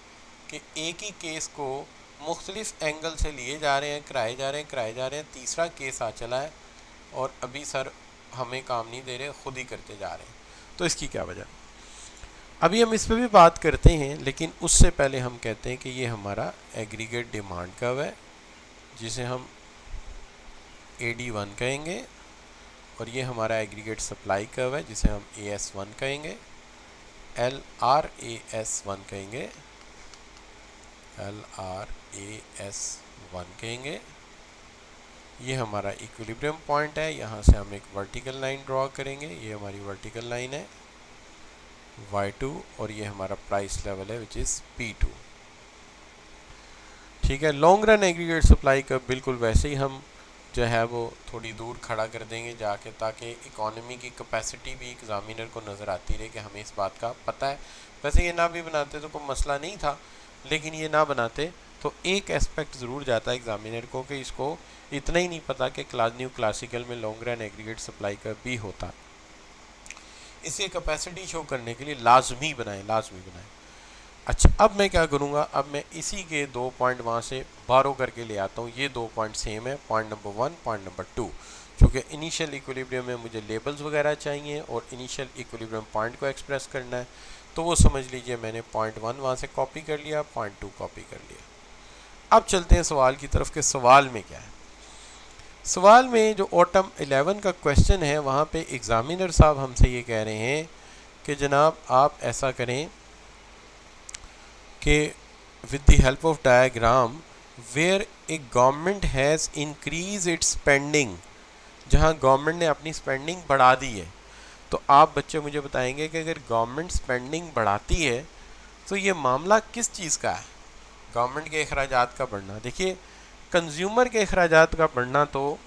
कि एक ही केस को मुख्तलिफ एंगल से लिए जा रहे हैं, कराए जा रहे हैं, तीसरा केस आ चला है और अभी सर हमें काम नहीं दे रहे, खुद ही करते जा रहे हैं। तो इसकी क्या वजह? अभी हम इस पर भी बात करते हैं, लेकिन उससे पहले हम कहते हैं कि ये हमारा एग्रीगेट डिमांड कर्व है जिसे हम AD1 कहेंगे और ये हमारा एग्रीगेट सप्लाई कर्व है जिसे हम AS1 कहेंगे, LRAS1 कहेंगे, LRAS1 कहेंगे। ये हमारा इक्विलिब्रियम पॉइंट है। यहाँ से हम एक वर्टिकल लाइन ड्रॉ करेंगे, ये हमारी वर्टिकल लाइन है Y2 और ये हमारा प्राइस लेवल है विच इज़ P2। ठीक है, लॉन्ग रन एग्रीगेट सप्लाई का बिल्कुल वैसे ही हम जो है वो थोड़ी दूर खड़ा कर देंगे जाके, ताकि इकोनॉमी की कैपेसिटी भी एग्जामिनर को नज़र आती रहे कि हमें इस बात का पता है। वैसे ये ना भी बनाते तो कोई मसला नहीं था, लेकिन ये ना बनाते तो एक एस्पेक्ट ज़रूर जाता है एग्जामिनर को कि इसको इतना ही नहीं पता कि न्यू क्लासिकल में लॉन्ग रन एग्रीगेट सप्लाई का भी होता। इसे कैपेसिटी शो करने के लिए लाजमी बनाएं। अच्छा, अब मैं क्या करूँगा, अब मैं इसी के 2 पॉइंट वहाँ से बारो करके ले आता हूँ। ये 2 पॉइंट सेम है, पॉइंट नंबर 1, पॉइंट नंबर 2। चूँकि इनिशियल इक्विलिब्रियम में मुझे लेबल्स वगैरह चाहिए और इनिशियल इक्विलिब्रियम पॉइंट को एक्सप्रेस करना है, तो वो समझ लीजिए मैंने पॉइंट 1 वहाँ से कॉपी कर लिया, पॉइंट 2 कॉपी कर लिया। अब चलते हैं सवाल की तरफ कि सवाल में क्या है। सवाल में जो ऑटम 11 का क्वेश्चन है वहाँ पे एग्ज़ामिनर साहब हमसे ये कह रहे हैं कि जनाब आप ऐसा करें कि with the help of diagram where a government has increase its spending, जहाँ गवर्नमेंट ने अपनी स्पेंडिंग बढ़ा दी है। तो आप बच्चे मुझे बताएंगे कि अगर गवर्नमेंट स्पेंडिंग बढ़ाती है तो ये मामला किस चीज़ का है? गवर्नमेंट के अखराजात का बढ़ना। देखिए, कंज्यूमर के अखराजात का बढ़ना तो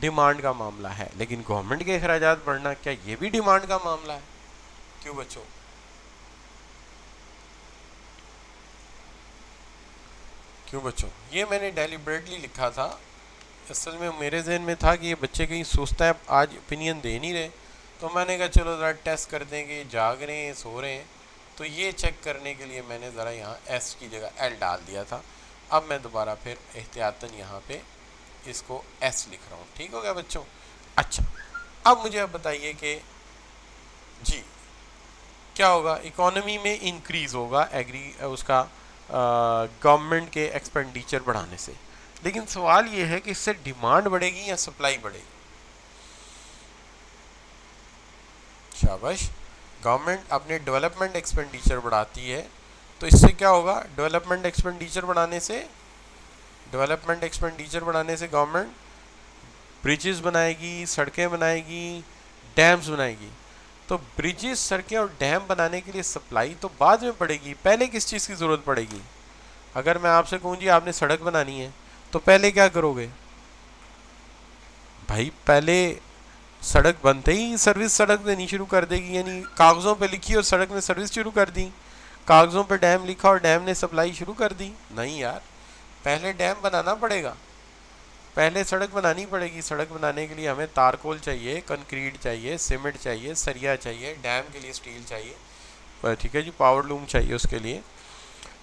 डिमांड का मामला है, लेकिन गवर्नमेंट के अखराजात बढ़ना क्या ये भी डिमांड का मामला है? क्यों बच्चों? क्यों बच्चों? ये मैंने डेलिबरेटली लिखा था। असल में मेरे जहन में था कि ये बच्चे कहीं सोचता है आज ओपिनियन दे नहीं रहे, तो मैंने कहा चलो ज़रा टेस्ट कर दें कि जाग रहे हैं सो रहे हैं। तो ये चेक करने के लिए मैंने ज़रा यहाँ एस की जगह एल डाल दिया था। अब मैं दोबारा फिर एहतियातन यहाँ पे इसको एस लिख रहा हूँ। ठीक हो गया बच्चों? अच्छा, अब मुझे अब बताइए कि जी क्या होगा? इकोनॉमी में इंक्रीज़ होगा एग्री उसका गवर्नमेंट के एक्सपेंडिचर बढ़ाने से, लेकिन सवाल ये है कि इससे डिमांड बढ़ेगी या सप्लाई बढ़ेगी? शाबाश। गवर्नमेंट अपने डेवलपमेंट एक्सपेंडिचर बढ़ाती है, तो इससे क्या होगा? डेवलपमेंट एक्सपेंडिचर बढ़ाने से गवर्नमेंट ब्रिजेस बनाएगी, सड़कें बनाएगी, डैम्स बनाएगी। तो ब्रिजेस, सड़कें और डैम बनाने के लिए सप्लाई तो बाद में पड़ेगी, पहले किस चीज़ की ज़रूरत पड़ेगी? अगर मैं आपसे कहूँ जी आपने सड़क बनानी है, तो पहले क्या करोगे भाई? पहले सड़क बनते ही सर्विस सड़क देनी शुरू कर देगी, यानी कागज़ों पे लिखी और सड़क ने सर्विस शुरू कर दी। कागज़ों पे डैम लिखा और डैम ने सप्लाई शुरू कर दी? नहीं यार, पहले डैम बनाना पड़ेगा, पहले सड़क बनानी पड़ेगी। सड़क बनाने के लिए हमें तारकोल चाहिए, कंक्रीट चाहिए, सीमेंट चाहिए, सरिया चाहिए, डैम के लिए स्टील चाहिए, ठीक है जी, पावर लूम चाहिए उसके लिए।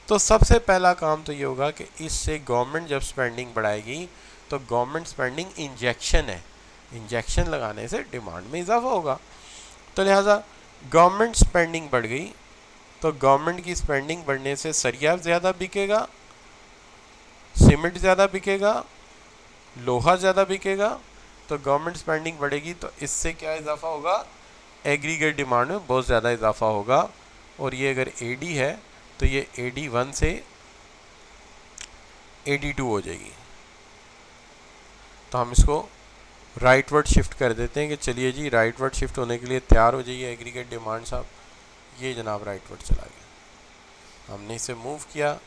तो सबसे पहला काम तो ये होगा कि इससे गवर्नमेंट जब स्पेंडिंग बढ़ाएगी तो गवर्नमेंट स्पेंडिंग इंजेक्शन है, इंजेक्शन लगाने से डिमांड में इजाफा होगा। तो लिहाजा गवर्नमेंट स्पेंडिंग बढ़ गई तो गवर्नमेंट की स्पेंडिंग बढ़ने से सरिया ज़्यादा बिकेगा, सीमेंट ज़्यादा बिकेगा, लोहा ज़्यादा बिकेगा। तो गवर्नमेंट स्पेंडिंग बढ़ेगी तो इससे क्या इजाफा होगा? एग्रीगेट डिमांड में बहुत ज़्यादा इजाफा होगा। और ये अगर एडी है तो ये AD1 से AD2 हो जाएगी। तो हम इसको राइटवर्ड शिफ्ट कर देते हैं कि चलिए जी राइटवर्ड शिफ्ट होने के लिए तैयार हो जाइए एग्रीगेट डिमांड साहब। ये जनाब राइटवर्ड चला गया, हमने इसे मूव किया,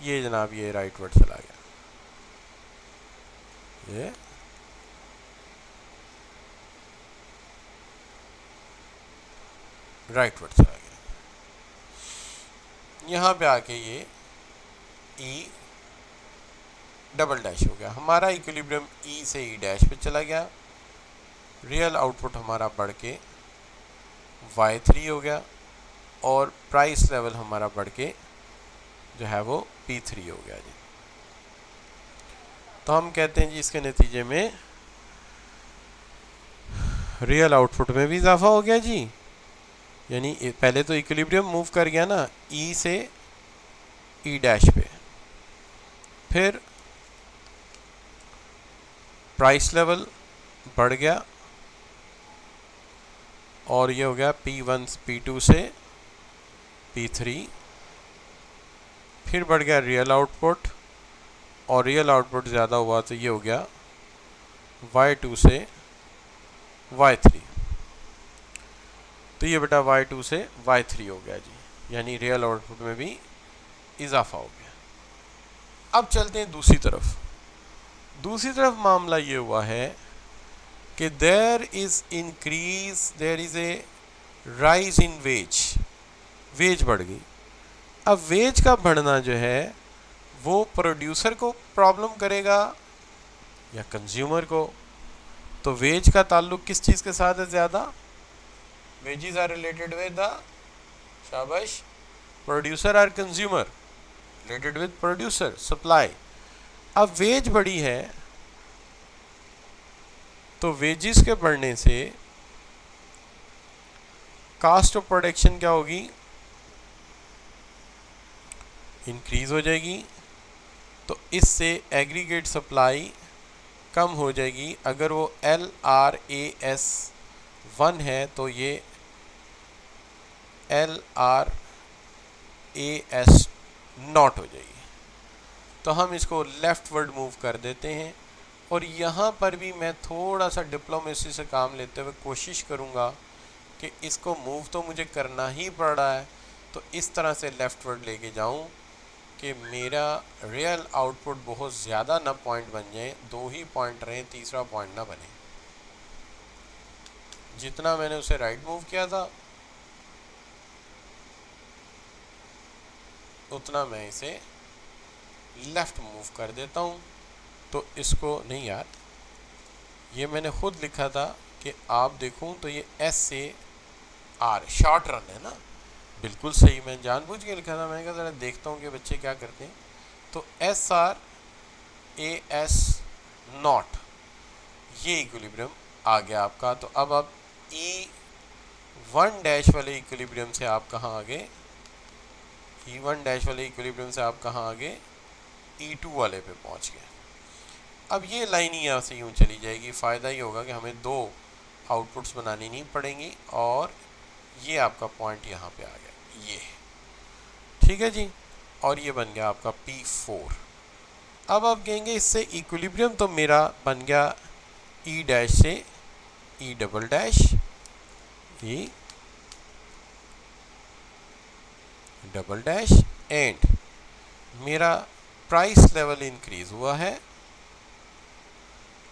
ये जनाब ये राइटवर्ड चला गया, ये राइटवर्ड चला गया। यहाँ पे आके ये E डबल डैश हो गया, हमारा इक्विलिब्रियम E से E डैश पे चला गया। रियल आउटपुट हमारा बढ़ के Y3 हो गया और प्राइस लेवल हमारा बढ़ के जो है वो P3 हो गया जी। तो हम कहते हैं जी इसके नतीजे में रियल आउटपुट में भी इजाफा हो गया जी, यानी पहले तो इक्विलिब्रियम मूव कर गया ना E से E डैश पे, फिर प्राइस लेवल बढ़ गया और ये हो गया P1 P2 से P3, फिर बढ़ गया रियल आउटपुट और रियल आउटपुट ज़्यादा हुआ तो ये हो गया Y2 से Y3। तो ये बेटा Y2 से Y3 हो गया जी, यानी रियल आउटपुट में भी इजाफा हो गया। अब चलते हैं दूसरी तरफ। दूसरी तरफ मामला ये हुआ है कि there is a rise in wage बढ़ गई। अब वेज का बढ़ना जो है वो प्रोड्यूसर को प्रॉब्लम करेगा या कंज्यूमर को? तो वेज का ताल्लुक किस चीज़ के साथ है ज़्यादा? Wages are related with the शाबाश प्रोड्यूसर और consumer, related with producer supply. अब वेज बढ़ी है तो वेजेस के बढ़ने से कास्ट ऑफ प्रोडक्शन क्या होगी? इंक्रीज हो जाएगी। तो इससे एग्रीगेट सप्लाई कम हो जाएगी। अगर वो LRAS1 है तो ये LRAS0 हो जाएगी। तो हम इसको लेफ्टवर्ड मूव कर देते हैं और यहाँ पर भी मैं थोड़ा सा डिप्लोमेसी से काम लेते हुए कोशिश करूँगा कि इसको मूव तो मुझे करना ही पड़ रहा है, तो इस तरह से लेफ्टवर्ड लेके जाऊँ कि मेरा रियल आउटपुट बहुत ज़्यादा ना पॉइंट बन जाए, 2 ही पॉइंट रहे, तीसरा पॉइंट ना बने। जितना मैंने उसे राइट मूव किया था उतना मैं इसे लेफ़्ट मूव कर देता हूँ। तो इसको नहीं यार, ये मैंने खुद लिखा था कि आप देखूँ तो ये S से R शॉर्ट रन है ना, बिल्कुल सही, मैं जानबूझ के लिखा था। मैंने कहा ज़रा देखता हूँ कि बच्चे क्या करते हैं। तो SRAS0 ये इक्विलिब्रियम आ गया आपका। तो अब आप E1 डैश वाले इक्विलिब्रियम से आप कहाँ आ गए, E1 डैश वाले इक्विलिब्रियम से आप कहाँ आ गए, E2 वाले पे पहुँच गए। अब ये लाइन ही यहाँ से यूँ चली जाएगी। फ़ायदा ये होगा कि हमें 2 आउटपुट्स बनानी नहीं पड़ेंगी और ये आपका पॉइंट यहाँ पे आ गया, ये ठीक है जी। और ये बन गया आपका P4। अब आप कहेंगे इससे इक्विलिब्रियम तो मेरा बन गया E डैश से E double dash, E double dash, and मेरा प्राइस लेवल इंक्रीज हुआ है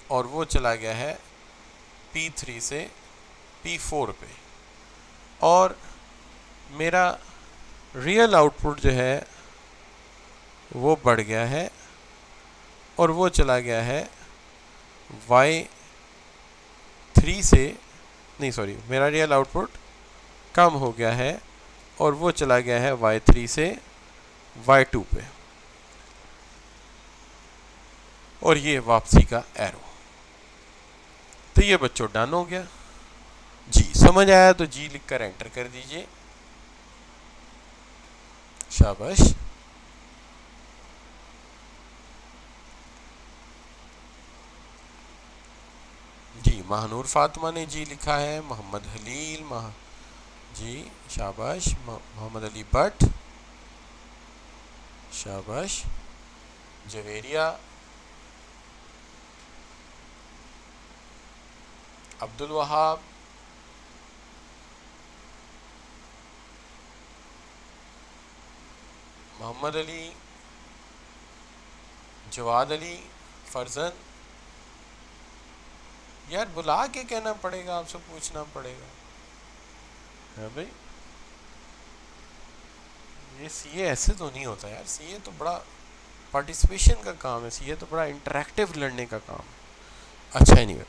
और वो चला गया है P3 से P4 पे, और मेरा रियल आउटपुट जो है वो बढ़ गया है और वो चला गया है Y3 से, नहीं सॉरी, मेरा रियल आउटपुट कम हो गया है और वो चला गया है Y3 से Y2 पे, और ये वापसी का एरो। तो ये बच्चों डन हो गया जी। समझ आया तो जी लिखकर एंटर कर दीजिए, शाबाश। जी महानूर फातिमा ने जी लिखा है, मोहम्मद हलील जी शाबाश, मोहम्मद अली भट्ट शाबाश, जवेरिया, अब्दुल वहाब, मोहम्मद अली, जवाद अली, फरजन। यार बुला के कहना पड़ेगा, आपसे पूछना पड़ेगा है भाई। ये सीए ऐसे तो नहीं होता यार, सीए तो बड़ा पार्टिसिपेशन का काम है, सीए तो बड़ा इंटरेक्टिव लर्निंग का काम है। अच्छा ही नहीं है।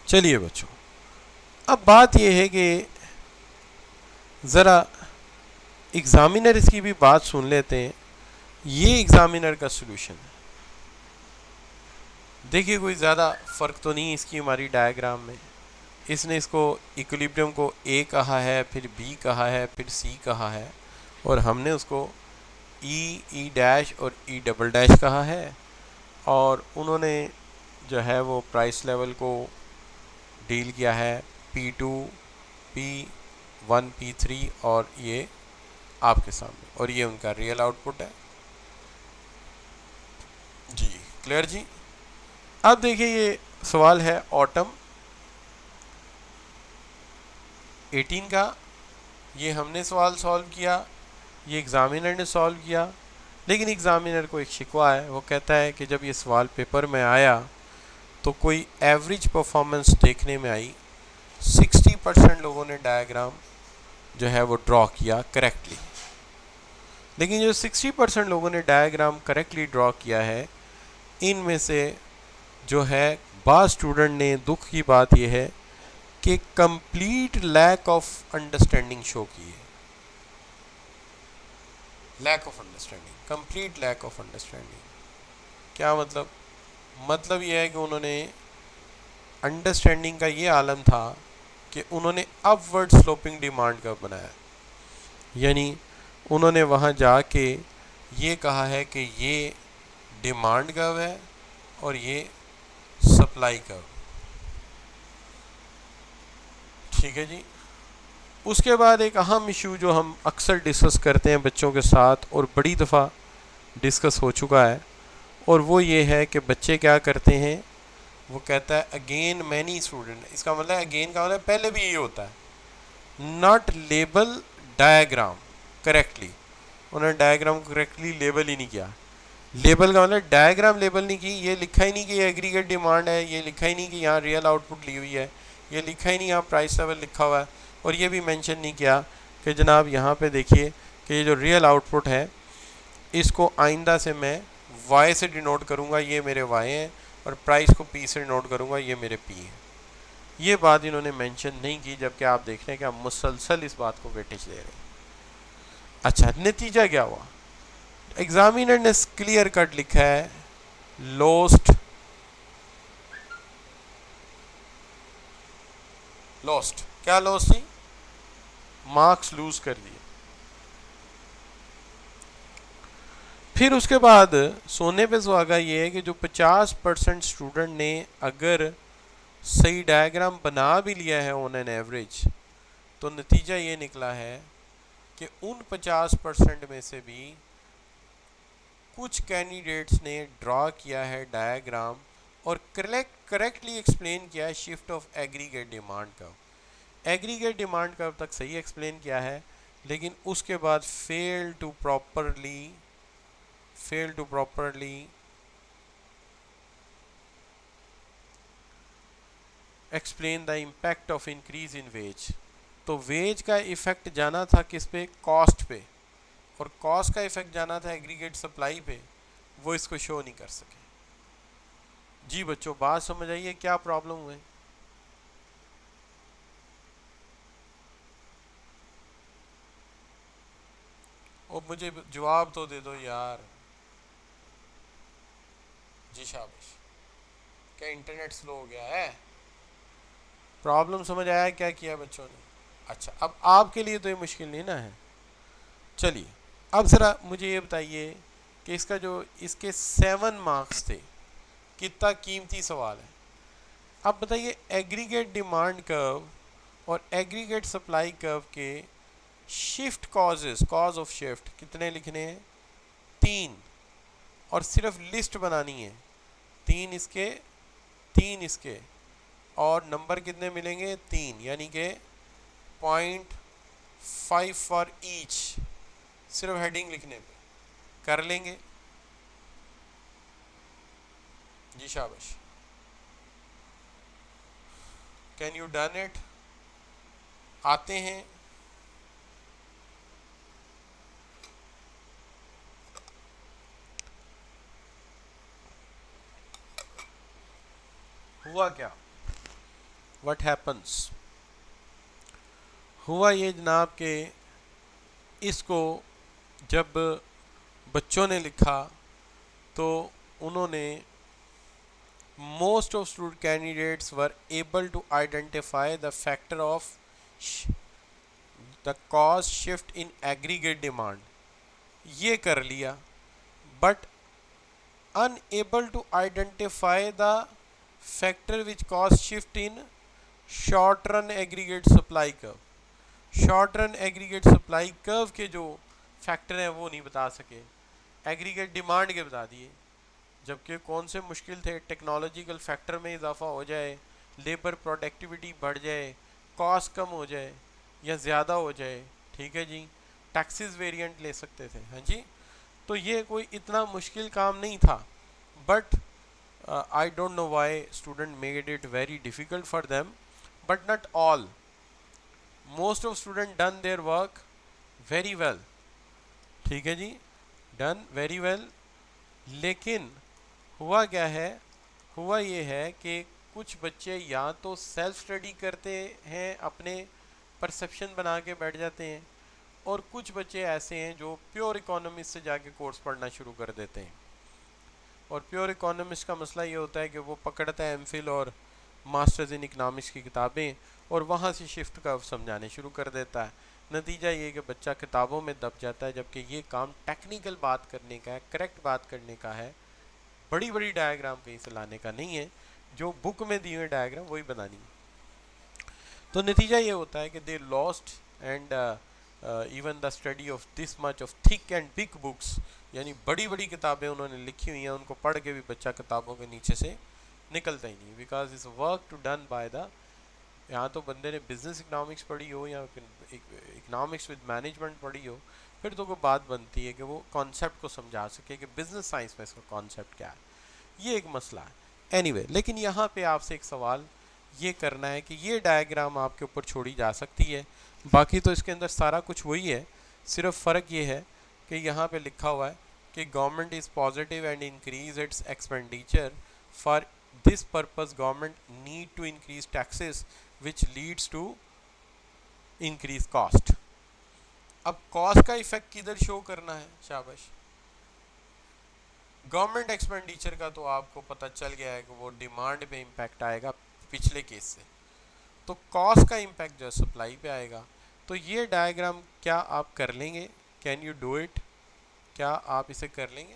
चलिए बच्चों, अब बात यह है कि ज़रा एग्जामिनर इसकी भी बात सुन लेते हैं। ये एग्जामिनर का सलूशन है। देखिए कोई ज़्यादा फ़र्क तो नहीं इसकी हमारी डायग्राम में। इसने इसको इक्विलिब्रियम को A कहा है, फिर B कहा है, फिर C कहा है, और हमने उसको E डैश और E डबल डैश कहा है, और उन्होंने जो है वो प्राइस लेवल को डील किया है P2, P1, P3, और ये आपके सामने, और ये उनका रियल आउटपुट है जी। क्लियर जी। अब देखिए ये सवाल है ऑटम 18 का। ये हमने सवाल सॉल्व किया, ये एग्ज़ामिनर ने सॉल्व किया, लेकिन एग्ज़ामिनर को एक शिकवा है। वो कहता है कि जब ये सवाल पेपर में आया तो कोई एवरेज परफॉर्मेंस देखने में आई, 60% लोगों ने डायग्राम जो है वो ड्रॉ किया करेक्टली। लेकिन जो 60% लोगों ने डायग्राम करेक्टली ड्रॉ किया है, इनमें से जो है बाज़ स्टूडेंट ने, दुख की बात यह है कि complete lack of understanding show की है। Lack of understanding, complete lack of understanding क्या मतलब? मतलब यह है कि उन्होंने अंडरस्टैंडिंग का ये आलम था कि उन्होंने अपवर्ड स्लोपिंग डिमांड कर्व बनाया, यानी उन्होंने वहाँ जाके ये कहा है कि ये डिमांड कर्व है और ये सप्लाई कर्व। ठीक है जी। उसके बाद एक अहम इशू जो हम अक्सर डिस्कस करते हैं बच्चों के साथ और बड़ी दफ़ा डिस्कस हो चुका है, और वो ये है कि बच्चे क्या करते हैं, वो कहता है अगेन मैनी स्टूडेंट, इसका मतलब अगेन का मतलब पहले भी ये होता है, नॉट लेबल डायग्राम करेक्टली। उन्होंने डायग्राम को करेक्टली लेबल ही नहीं किया। लेबल का मतलब डायग्राम लेबल नहीं की, ये लिखा ही नहीं कि ये एग्रीगेट डिमांड है, ये लिखा ही नहीं कि यहाँ रियल आउटपुट ली हुई है, ये लिखा ही नहीं यहाँ प्राइस लेवल लिखा हुआ है, और ये भी मेंशन नहीं किया कि जनाब यहाँ पे देखिए कि ये जो रियल आउटपुट है इसको आइंदा से मैं वाई से डिनोट करूँगा, ये मेरे वाई हैं, और प्राइस को पी से डिनोट करूँगा, ये मेरे पी हैं। ये बात इन्होंने मेंशन नहीं की, जबकि आप देख रहे हैं कि आप मुसलसल इस बात को वेटेज दे रहे हैं। अच्छा, नतीजा क्या हुआ? एग्जामिनर ने क्लियर कट लिखा है लॉस्ट क्या लॉस्ट थी? मार्क्स लूज कर दिए। फिर उसके बाद सोने पे सुहागा ये है कि जो 50% स्टूडेंट ने अगर सही डायग्राम बना भी लिया है ऑन एन एवरेज, तो नतीजा ये निकला है कि उन 50% में से भी कुछ कैंडिडेट्स ने ड्रॉ किया है डायग्राम और करेक्टली एक्सप्लेन किया है shift of aggregate demand curve. Aggregate demand curve तक सही एक्सप्लेन किया है, लेकिन उसके बाद fail to properly explain the impact of increase in wage. तो वेज का इफेक्ट जाना था किस पे? कॉस्ट पे, और कॉस्ट का इफेक्ट जाना था एग्रीगेट सप्लाई पे, वो इसको शो नहीं कर सके। जी बच्चों, बात समझ आइए, क्या प्रॉब्लम हुए? और मुझे जवाब तो दे दो यार। जी शाबाश। क्या इंटरनेट स्लो हो गया है? प्रॉब्लम समझ आया क्या किया बच्चों ने? अच्छा, अब आपके लिए तो ये मुश्किल नहीं ना है। चलिए, अब ज़रा मुझे ये बताइए कि इसका जो इसके 7 मार्क्स थे, कितना कीमती सवाल है। अब बताइए एग्रीगेट डिमांड कर्व और एग्रीगेट सप्लाई कर्व के shift causes, cause of shift कितने लिखने हैं? 3, और सिर्फ लिस्ट बनानी है। 3 इसके, 3 इसके, और नंबर कितने मिलेंगे? 3, यानी कि 0.5 फॉर ईच, सिर्फ हेडिंग लिखने पे कर लेंगे। जी शाबाश। Can you done it? आते हैं? हुआ क्या? What happens? हुआ ये जनाब के इसको जब बच्चों ने लिखा तो उन्होंने most of student candidates were able to identify the factor of the cause shift in aggregate demand ये कर लिया, but unable to identify the factor which cause shift in short run aggregate supply curve। Short run aggregate supply curve के जो factor हैं वो नहीं बता सके, एग्रीगेट डिमांड के बता दिए, जबकि कौन से मुश्किल थे? टेक्नोलॉजिकल फैक्टर में इजाफा हो जाए, लेबर प्रोडक्टिविटी बढ़ जाए, कॉस्ट कम हो जाए या ज़्यादा हो जाए, ठीक है जी, टैक्सेस वेरिएंट ले सकते थे। हाँ जी, तो ये कोई इतना मुश्किल काम नहीं था, but I don't know why student made it very difficult for them, but not all, most of student done their work very well. ठीक है जी, डन वेरी वेल। लेकिन हुआ क्या है? हुआ ये है कि कुछ बच्चे या तो सेल्फ स्टडी करते हैं, अपने परसेप्शन बना के बैठ जाते हैं, और कुछ बच्चे ऐसे हैं जो प्योर इकोनॉमिक्स से जाके कोर्स पढ़ना शुरू कर देते हैं। और प्योर इकोनॉमिक्स का मसला ये होता है कि वो पकड़ता है एमफिल और मास्टर्स इन इकनॉमिक्स की किताबें और वहाँ से शिफ्ट का समझाने शुरू कर देता है। नतीजा ये कि बच्चा किताबों में दब जाता है, जबकि ये काम टेक्निकल बात करने का है, करेक्ट बात करने का है, बड़ी बड़ी डायग्राम कहीं से लाने का नहीं है, जो बुक में दिए हुए डायग्राम वही बनानी है। तो नतीजा ये होता है कि they lost and even the study of this much of thick and big books, यानी बड़ी बड़ी किताबें उन्होंने लिखी हुई हैं, उनको पढ़ के भी बच्चा किताबों के नीचे से निकलता ही नहीं, because is work to done by the, यहाँ तो बंदे ने बिजनेस इकोनॉमिक्स पढ़ी हो या इकोनॉमिक्स विद मैनेजमेंट पढ़ी हो, फिर तो कोई बात बनती है कि वो कॉन्सेप्ट को समझा सके कि बिजनेस साइंस में इसका कॉन्सेप्ट क्या है। ये एक मसला है। एनीवे, लेकिन यहाँ पे आपसे एक सवाल ये करना है कि ये डायग्राम आपके ऊपर छोड़ी जा सकती है, बाकी तो इसके अंदर सारा कुछ वही है, सिर्फ फ़र्क ये है कि यहाँ पे लिखा हुआ है कि government is positive and increase its expenditure for this purpose government need to increase taxes which leads to increase cost. अब कॉस्ट का इफेक्ट किधर शो करना है, शाबाश, गवर्नमेंट एक्सपेंडिचर का तो आपको पता चल गया है कि वो डिमांड पे इम्पैक्ट आएगा पिछले केस से, तो कॉस्ट का इम्पैक्ट जो है सप्लाई पे आएगा। तो ये डायग्राम क्या आप कर लेंगे, कैन यू डू इट, क्या आप इसे कर लेंगे?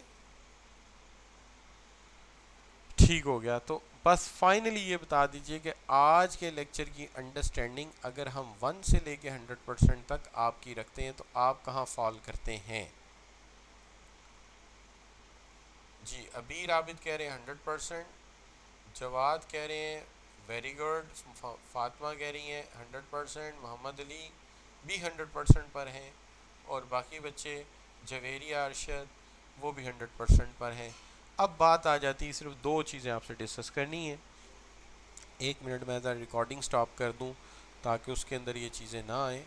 ठीक हो गया। तो बस फाइनली ये बता दीजिए कि आज के लेक्चर की अंडरस्टैंडिंग अगर हम 1 से लेके 100% तक आपकी रखते हैं तो आप कहाँ फॉल करते हैं? जी, अबीर आबिद कह रहे हैं 100%, जवाद कह रहे हैं वेरी गुड, फातिमा कह रही हैं 100%, मोहम्मद अली भी 100% पर हैं, और बाकी बच्चे जवेरिया अरशद वो भी 100% पर हैं। अब बात आ जाती है, सिर्फ 2 चीज़ें आपसे डिस्कस करनी है। 1 मिनट में ज़रा रिकॉर्डिंग स्टॉप कर दूं ताकि उसके अंदर ये चीज़ें ना आए।